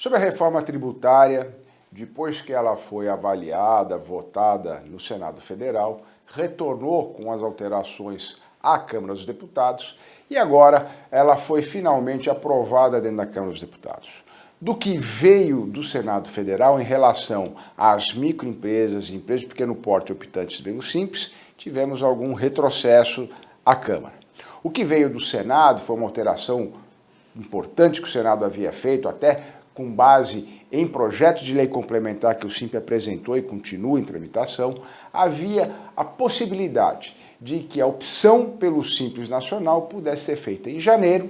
Sobre a reforma tributária, depois que ela foi avaliada, votada no Senado Federal, retornou com as alterações à Câmara dos Deputados e agora ela foi finalmente aprovada dentro da Câmara dos Deputados. Do que veio do Senado Federal em relação às microempresas e empresas de pequeno porte optantes pelo Simples, tivemos algum retrocesso à Câmara. O que veio do Senado foi uma alteração importante que o Senado havia feito, até com base em projetos de lei complementar que o Simples apresentou e continua em tramitação. Havia a possibilidade de que a opção pelo Simples Nacional pudesse ser feita em janeiro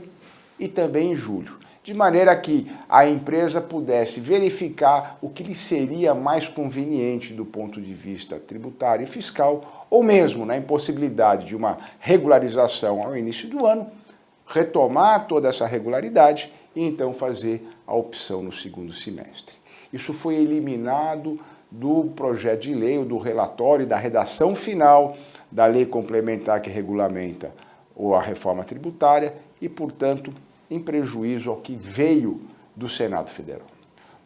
e também em julho, de maneira que a empresa pudesse verificar o que lhe seria mais conveniente do ponto de vista tributário e fiscal, ou mesmo na impossibilidade de uma regularização ao início do ano, retomar toda essa regularidade e então fazer a opção no segundo semestre. Isso foi eliminado do projeto de lei, ou do relatório, da redação final da lei complementar que regulamenta a reforma tributária e, portanto, em prejuízo ao que veio do Senado Federal.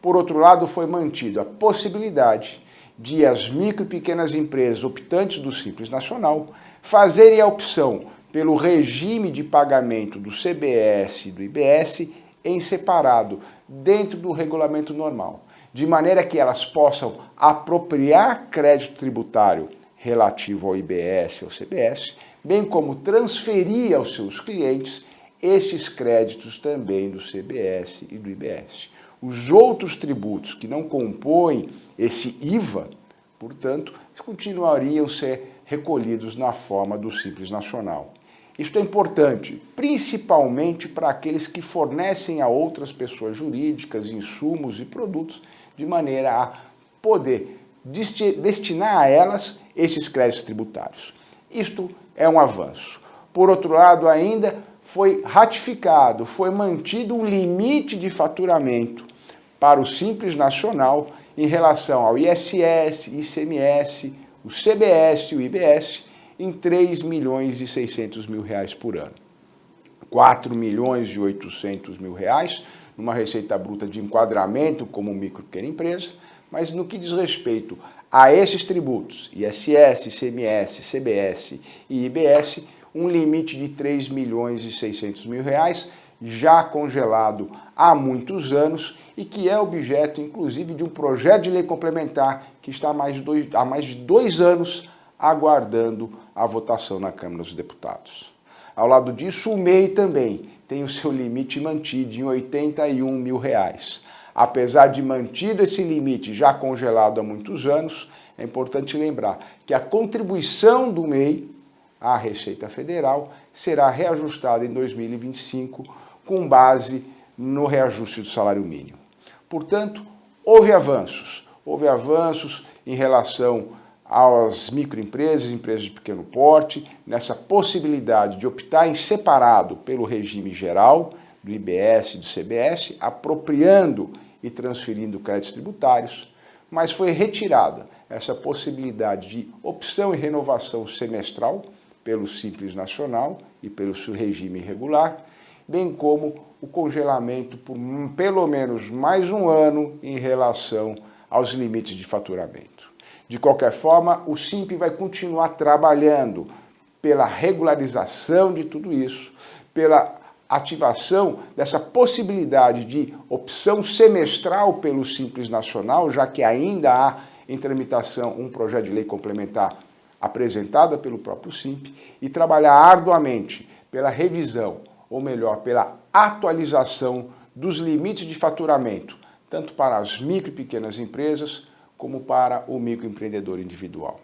Por outro lado, foi mantida a possibilidade de as micro e pequenas empresas optantes do Simples Nacional fazerem a opção pelo regime de pagamento do CBS e do IBS em separado, dentro do regulamento normal, de maneira que elas possam apropriar crédito tributário relativo ao IBS e ao CBS, bem como transferir aos seus clientes esses créditos também do CBS e do IBS. Os outros tributos que não compõem esse IVA, portanto, continuariam a ser recolhidos na forma do Simples Nacional. Isso é importante, principalmente para aqueles que fornecem a outras pessoas jurídicas insumos e produtos, de maneira a poder destinar a elas esses créditos tributários. Isto é um avanço. Por outro lado, ainda foi ratificado, foi mantido um limite de faturamento para o Simples Nacional em relação ao ISS, ICMS, o CBS e o IBS, em R$ 3.600.000 por ano. R$ 4.800.000 numa receita bruta de enquadramento como micro e pequena empresa, mas no que diz respeito a esses tributos, ISS, ICMS, CBS e IBS, um limite de R$ 3.600.000, já congelado há muitos anos e que é objeto, inclusive, de um projeto de lei complementar que está há mais de 2 anos aguardando a votação na Câmara dos Deputados. Ao lado disso, o MEI também tem o seu limite mantido em R$ 81.000. Apesar de mantido esse limite já congelado há muitos anos, é importante lembrar que a contribuição do MEI à Receita Federal será reajustada em 2025 com base no reajuste do salário mínimo. Portanto, houve avanços em relação às microempresas, empresas de pequeno porte, nessa possibilidade de optar em separado pelo regime geral do IBS e do CBS, apropriando e transferindo créditos tributários, mas foi retirada essa possibilidade de opção e renovação semestral pelo Simples Nacional e pelo seu regime regular, bem como o congelamento por pelo menos mais um ano em relação aos limites de faturamento. De qualquer forma, o Simples vai continuar trabalhando pela regularização de tudo isso, pela ativação dessa possibilidade de opção semestral pelo Simples Nacional, já que ainda há em tramitação um projeto de lei complementar apresentada pelo próprio Simples, e trabalhar arduamente pela revisão, ou melhor, pela atualização dos limites de faturamento, tanto para as micro e pequenas empresas, como para o microempreendedor individual.